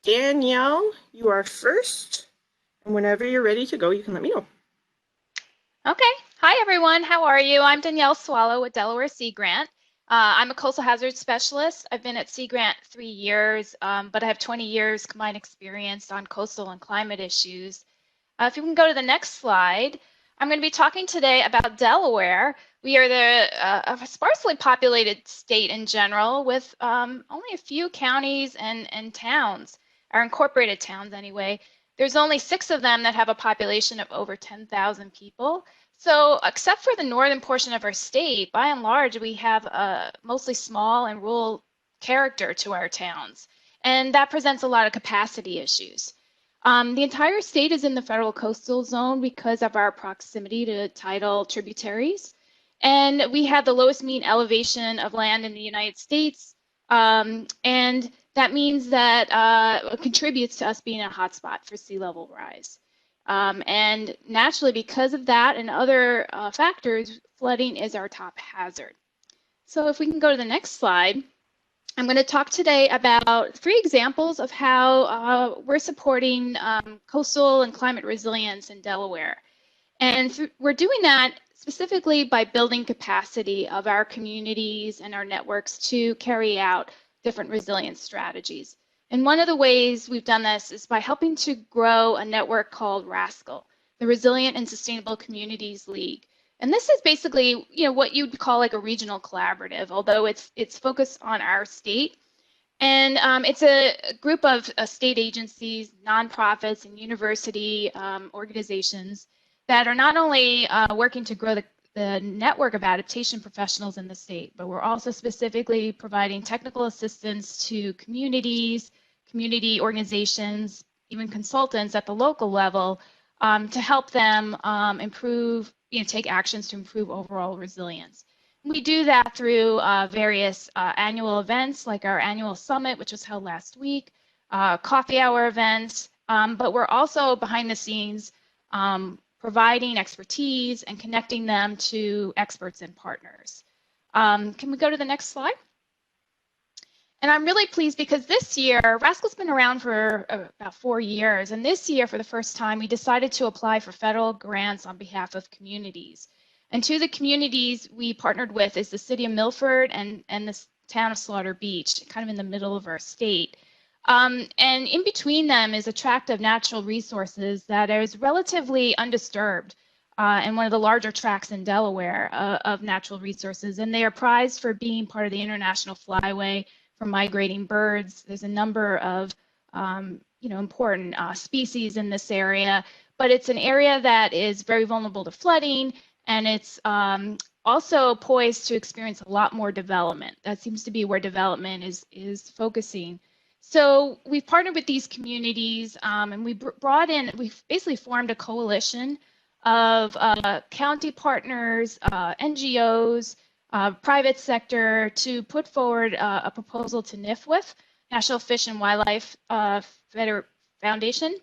Danielle, you are first. And whenever you're ready to go, you can let me know. Okay. Hi, everyone. How are you? I'm Danielle Swallow with Delaware Sea Grant. I'm a coastal hazard specialist. I've been at Sea Grant 3 years, but I have 20 years combined experience on coastal and climate issues. If you can go to the next slide, I'm going to be talking today about Delaware. We are a sparsely populated state in general with only a few counties and towns, or incorporated towns anyway. There's only 6 of them that have a population of over 10,000 people. So except for the northern portion of our state, by and large, we have a mostly small and rural character to our towns. And that presents a lot of capacity issues. The entire state is in the federal coastal zone because of our proximity to tidal tributaries. And we have the lowest mean elevation of land in the United States. And that means that it contributes to us being a hotspot for sea level rise. And naturally, because of that and other factors, flooding is our top hazard. So if we can go to the next slide. I'm going to talk today about 3 examples of how we're supporting coastal and climate resilience in Delaware. And we're doing that specifically by building capacity of our communities and our networks to carry out different resilience strategies. And one of the ways we've done this is by helping to grow a network called RASCL, the Resilient and Sustainable Communities League. And this is basically, what you'd call like a regional collaborative, although it's focused on our state. And it's a group of state agencies, nonprofits, and university organizations that are not only working to grow the network of adaptation professionals in the state, but we're also specifically providing technical assistance to communities, community organizations, even consultants at the local level to help them improve, take actions to improve overall resilience. We do that through various annual events like our annual summit, which was held last week, coffee hour events, but we're also behind the scenes providing expertise and connecting them to experts and partners. Can we go to the next slide? And I'm really pleased because this year, RASCL's been around for about 4 years, and this year, for the first time, we decided to apply for federal grants on behalf of communities. And 2 of the communities we partnered with is the city of Milford and the town of Slaughter Beach, kind of in the middle of our state. And in between them is a tract of natural resources that is relatively undisturbed and one of the larger tracts in Delaware of natural resources. And they are prized for being part of the International Flyway for migrating birds. There's a number of important species in this area, but it's an area that is very vulnerable to flooding, and it's also poised to experience a lot more development. That seems to be where development is focusing. So we've partnered with these communities, and we've basically formed a coalition of county partners, NGOs, private sector, to put forward a proposal to NIFWF, National Fish and Wildlife Foundation,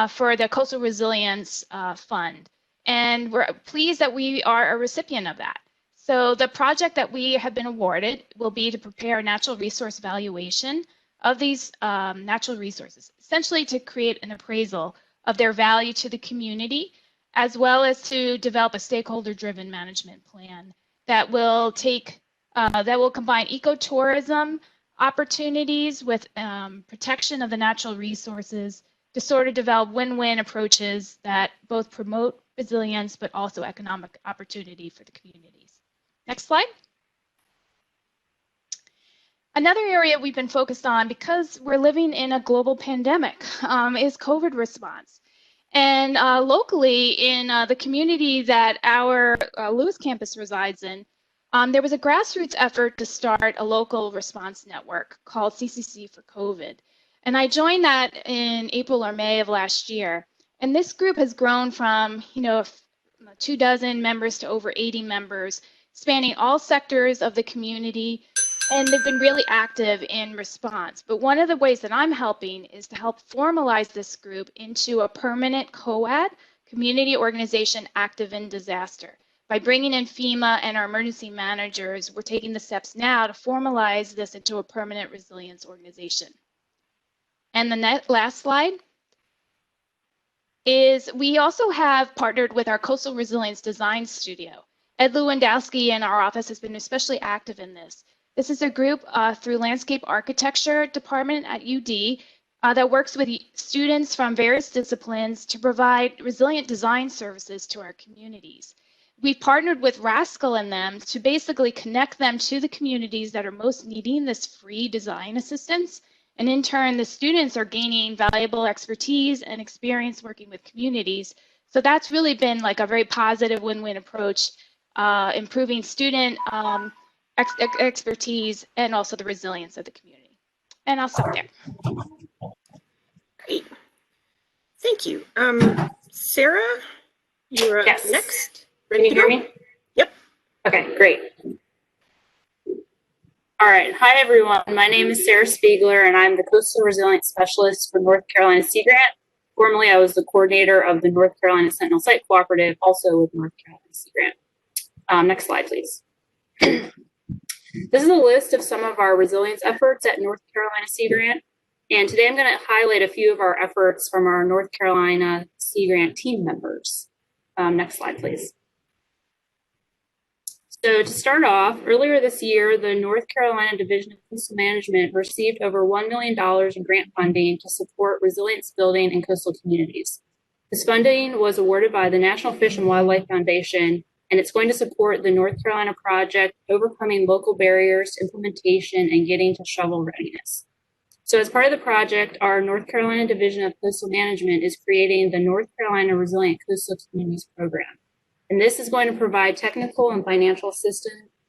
for the Coastal Resilience Fund. And we're pleased that we are a recipient of that. So the project that we have been awarded will be to prepare a natural resource valuation of these natural resources, essentially to create an appraisal of their value to the community, as well as to develop a stakeholder-driven management plan that will combine ecotourism opportunities with protection of the natural resources to sort of develop win-win approaches that both promote resilience but also economic opportunity for the communities. Next slide. Another area we've been focused on, because we're living in a global pandemic, is COVID response. And locally in the community that our Lewis campus resides in, there was a grassroots effort to start a local response network called CCC for COVID. And I joined that in April or May of last year. And this group has grown from 24 members to over 80 members, spanning all sectors of the community. And they've been really active in response. But one of the ways that I'm helping is to help formalize this group into a permanent COAD, community organization active in disaster. By bringing in FEMA and our emergency managers, we're taking the steps now to formalize this into a permanent resilience organization. And the last slide is we also have partnered with our Coastal Resilience Design Studio. Ed Lewandowski in our office has been especially active in this. This is a group through Landscape Architecture Department at UD that works with students from various disciplines to provide resilient design services to our communities. We've partnered with Rascal and them to basically connect them to the communities that are most needing this free design assistance. And in turn, the students are gaining valuable expertise and experience working with communities. So that's really been like a very positive win-win approach, improving student expertise and also the resilience of the community. And I'll stop there. Great. Thank you. Sarah, you're up next. Ready Can you hear me? Yep. Okay, great. All right. Hi, everyone. My name is Sarah Spiegler, and I'm the Coastal Resilience Specialist for North Carolina Sea Grant. Formerly, I was the coordinator of the North Carolina Sentinel Site Cooperative, also with North Carolina Sea Grant. Next slide, please. This is a list of some of our resilience efforts at North Carolina Sea Grant. And today I'm going to highlight a few of our efforts from our North Carolina Sea Grant team members. Next slide, please. So to start off, earlier this year, the North Carolina Division of Coastal Management received over $1 million in grant funding to support resilience building in coastal communities. This funding was awarded by the National Fish and Wildlife Foundation, and it's going to support the North Carolina project, overcoming local barriers to implementation and getting to shovel readiness. So as part of the project, our North Carolina Division of Coastal Management is creating the North Carolina Resilient Coastal Communities Program. And this is going to provide technical and financial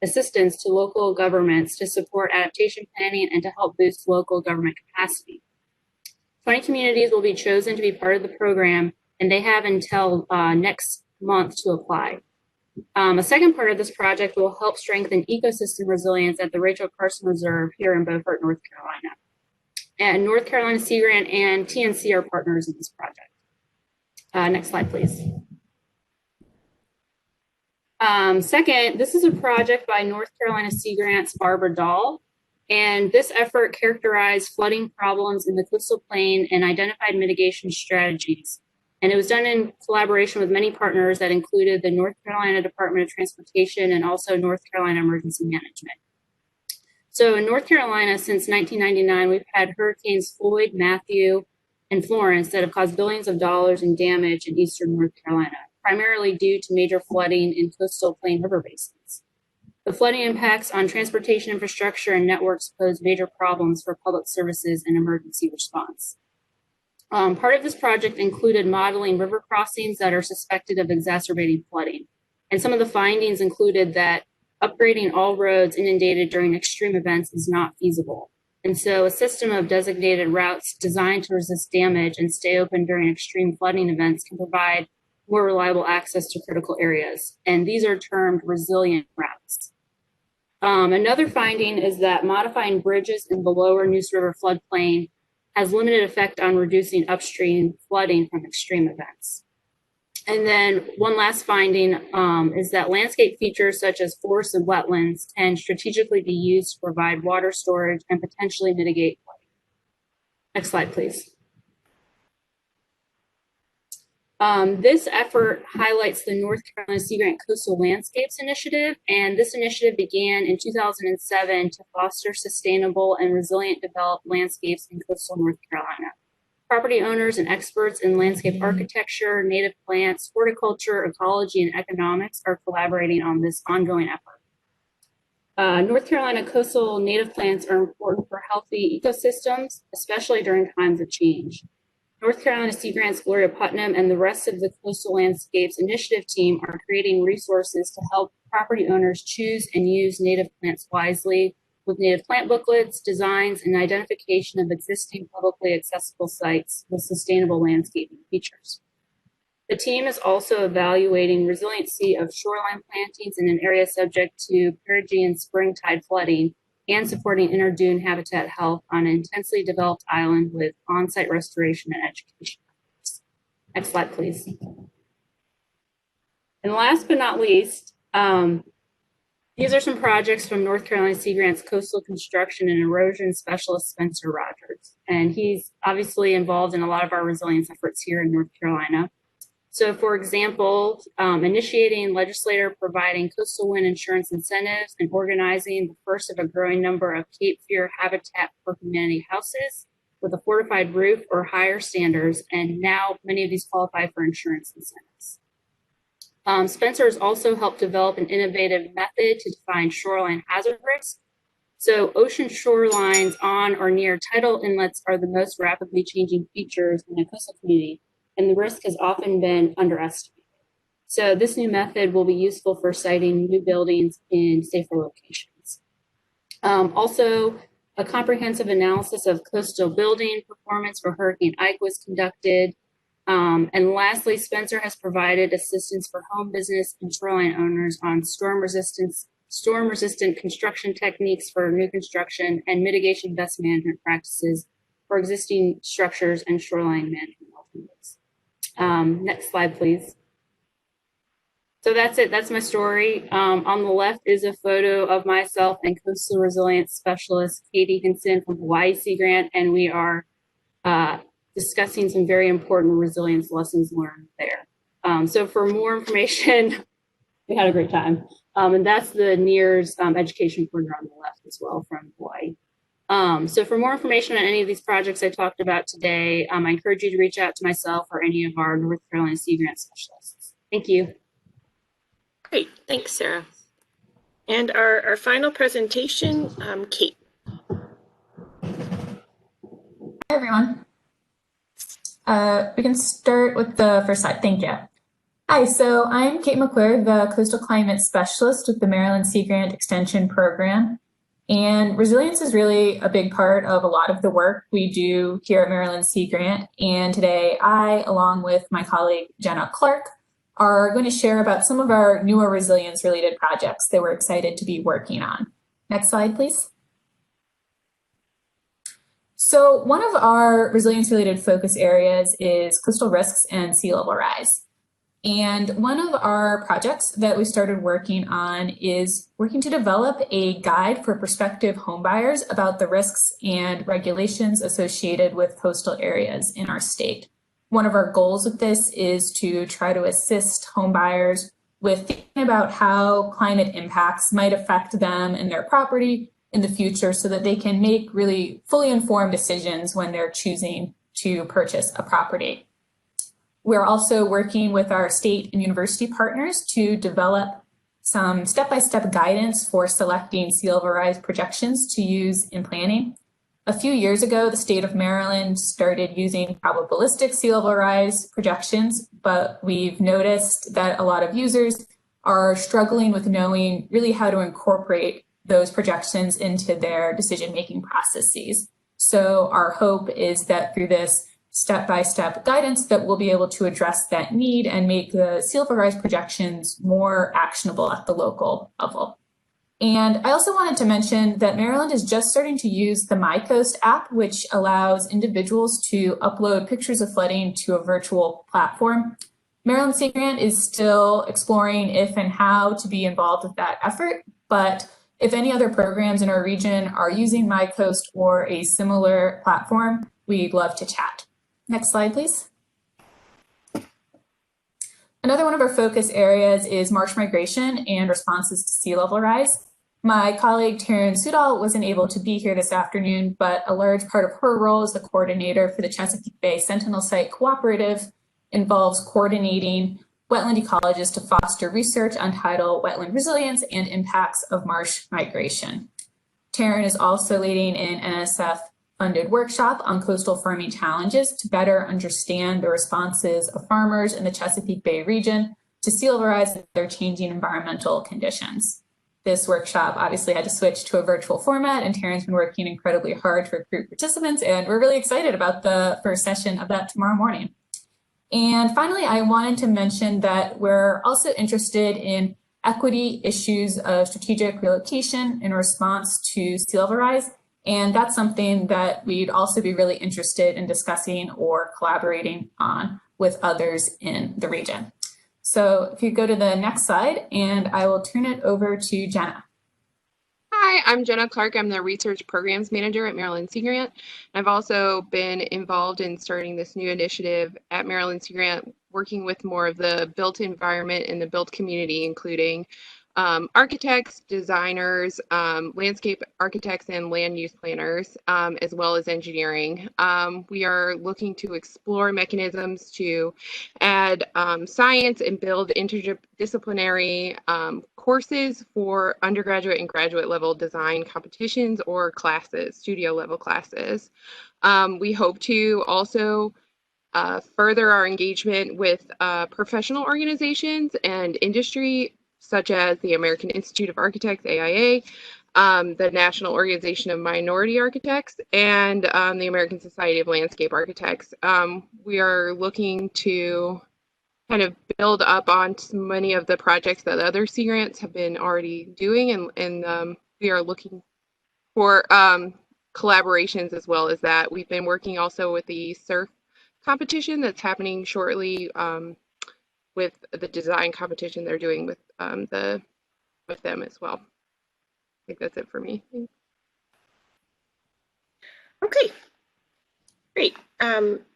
assistance to local governments to support adaptation planning and to help boost local government capacity. 20 communities will be chosen to be part of the program, and they have until next month to apply. A second part of this project will help strengthen ecosystem resilience at the Rachel Carson Reserve here in Beaufort, North Carolina. And North Carolina Sea Grant and TNC are partners in this project. Next slide, please. Second, this is a project by North Carolina Sea Grant's Barbara Dahl, and this effort characterized flooding problems in the coastal plain and identified mitigation strategies. And it was done in collaboration with many partners that included the North Carolina Department of Transportation and also North Carolina Emergency Management. So in North Carolina, since 1999, we've had hurricanes Floyd, Matthew, and Florence that have caused billions of dollars in damage in eastern North Carolina, primarily due to major flooding in coastal plain river basins. The flooding impacts on transportation infrastructure and networks pose major problems for public services and emergency response. Part of this project included modeling river crossings that are suspected of exacerbating flooding. And some of the findings included that upgrading all roads inundated during extreme events is not feasible. And so a system of designated routes designed to resist damage and stay open during extreme flooding events can provide more reliable access to critical areas. And these are termed resilient routes. Another finding is that modifying bridges in the lower Neuse River floodplain has limited effect on reducing upstream flooding from extreme events. And then one last finding is that landscape features such as forests and wetlands can strategically be used to provide water storage and potentially mitigate flooding. Next slide, please. This effort highlights the North Carolina Sea Grant Coastal Landscapes Initiative, and this initiative began in 2007 to foster sustainable and resilient developed landscapes in coastal North Carolina. Property owners and experts in landscape architecture, native plants, horticulture, ecology, and economics are collaborating on this ongoing effort. North Carolina coastal native plants are important for healthy ecosystems, especially during times of change. North Carolina Sea Grant's Gloria Putnam and the rest of the Coastal Landscapes Initiative team are creating resources to help property owners choose and use native plants wisely with native plant booklets, designs, and identification of existing publicly accessible sites with sustainable landscaping features. The team is also evaluating resiliency of shoreline plantings in an area subject to perigee spring tide flooding and supporting interdune habitat health on an intensely developed island with on-site restoration and education. Next slide, please. And last but not least, the These are some projects from North Carolina Sea Grant's coastal construction and erosion specialist, Spencer Rogers. And he's obviously involved in a lot of our resilience efforts here in North Carolina. So for example, initiating legislator providing coastal wind insurance incentives and organizing the first of a growing number of Cape Fear Habitat for Humanity houses with a fortified roof or higher standards. And now many of these qualify for insurance incentives. Spencer has also helped develop an innovative method to define shoreline hazard risks. So ocean shorelines on or near tidal inlets are the most rapidly changing features in a coastal community, and the risk has often been underestimated. So this new method will be useful for siting new buildings in safer locations. Also, a comprehensive analysis of coastal building performance for Hurricane Ike was conducted. And lastly, Spencer has provided assistance for home business and shoreline owners on storm-resistant construction techniques for new construction and mitigation best management practices for existing structures and shoreline management alternatives. Next slide, please. So that's it. That's my story. On the left is a photo of myself and coastal resilience specialist Katie Hinson from Hawaii Sea Grant, and we are discussing some very important resilience lessons learned there. So for more information, we had a great time. And that's the NEARS education corner on the left as well from Hawaii. So for more information on any of these projects I talked about today, I encourage you to reach out to myself or any of our North Carolina Sea Grant specialists. Thank you. Great, thanks, Sarah. And our final presentation, Kate. Hi, everyone. We can start with the first slide. Thank you. Hi, so I'm Kate McClure, the Coastal Climate Specialist with the Maryland Sea Grant Extension Program. And resilience is really a big part of a lot of the work we do here at Maryland Sea Grant. And today I, along with my colleague Jenna Clark, are going to share about some of our newer resilience-related projects that we're excited to be working on. Next slide, please. So one of our resilience-related focus areas is coastal risks and sea level rise. And one of our projects that we started working on is working to develop a guide for prospective homebuyers about the risks and regulations associated with coastal areas in our state. One of our goals with this is to try to assist homebuyers with thinking about how climate impacts might affect them and their property in the future so that they can make really fully informed decisions when they're choosing to purchase a property. We're also working with our state and university partners to develop some step-by-step guidance for selecting sea level rise projections to use in planning. A few years ago, the state of Maryland started using probabilistic sea level rise projections, but we've noticed that a lot of users are struggling with knowing really how to incorporate those projections into their decision-making processes. So our hope is that through this step-by-step guidance that we'll be able to address that need and make the sea level rise projections more actionable at the local level. And I also wanted to mention that Maryland is just starting to use the MyCoast app, which allows individuals to upload pictures of flooding to a virtual platform. Maryland Sea Grant is still exploring if and how to be involved with that effort, but if any other programs in our region are using MyCoast or a similar platform, we'd love to chat. Next slide, please. Another one of our focus areas is marsh migration and responses to sea level rise. My colleague Taryn Sudal wasn't able to be here this afternoon, but a large part of her role as the coordinator for the Chesapeake Bay Sentinel Site Cooperative involves coordinating wetland ecologists to foster research on tidal wetland resilience and impacts of marsh migration. Taryn is also leading an NSF-funded workshop on coastal farming challenges to better understand the responses of farmers in the Chesapeake Bay region to sea level rise and their changing environmental conditions. This workshop obviously had to switch to a virtual format, and Taryn's been working incredibly hard to recruit participants, and we're really excited about the first session of that tomorrow morning. And finally, I wanted to mention that we're also interested in equity issues of strategic relocation in response to sea level rise. And that's something that we'd also be really interested in discussing or collaborating on with others in the region. So if you go to the next slide, and I will turn it over to Jenna. Hi, I'm Jenna Clark. I'm the Research Programs Manager at Maryland Sea Grant. I've also been involved in starting this new initiative at Maryland Sea Grant, working with more of the built environment and the built community, including architects, designers, landscape architects, and land use planners, as well as engineering. We are looking to explore mechanisms to add science and build interdisciplinary courses for undergraduate and graduate level design competitions or classes, studio level classes. We hope to also further our engagement with professional organizations and industry, such as the American Institute of Architects, AIA, the National Organization of Minority Architects, and the American Society of Landscape Architects. We are looking to kind of build up on many of the projects that other Sea Grants have been already doing, and we are looking for collaborations as well as that. We've been working also with the surf competition that's happening shortly with the design competition they're doing with them as well. I think that's it for me. Okay, great.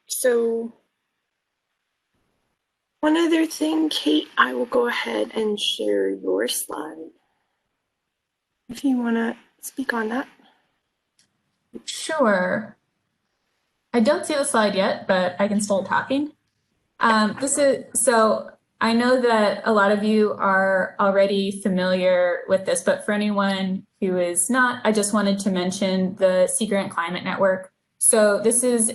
So one other thing, Kate, I will go ahead and share your slide if you want to speak on that. Sure. I don't see the slide yet, but I can start talking. So I know that a lot of you are already familiar with this, but for anyone who is not, I just wanted to mention the Sea Grant Climate Network. So this is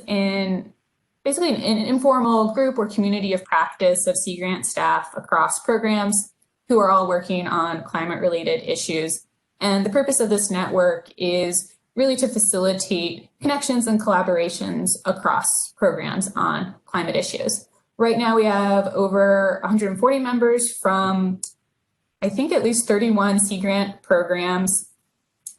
basically an informal group or community of practice of Sea Grant staff across programs who are all working on climate-related issues. And the purpose of this network is really to facilitate connections and collaborations across programs on climate issues. Right now we have over 140 members from, I think, at least 31 Sea Grant programs.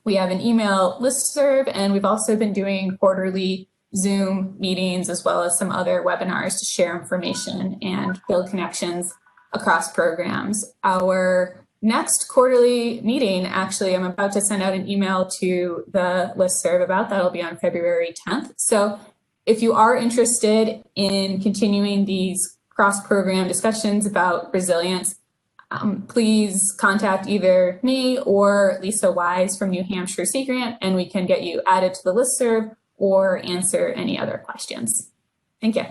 We have an email listserv, and we've also been doing quarterly Zoom meetings as well as some other webinars to share information and build connections across programs. Our next quarterly meeting, actually, I'm about to send out an email to the listserv about that. It'll be on February 10th. So if you are interested in continuing these cross-program discussions about resilience, please contact either me or Lisa Wise from New Hampshire Sea Grant, and we can get you added to the listserv or answer any other questions. Thank you.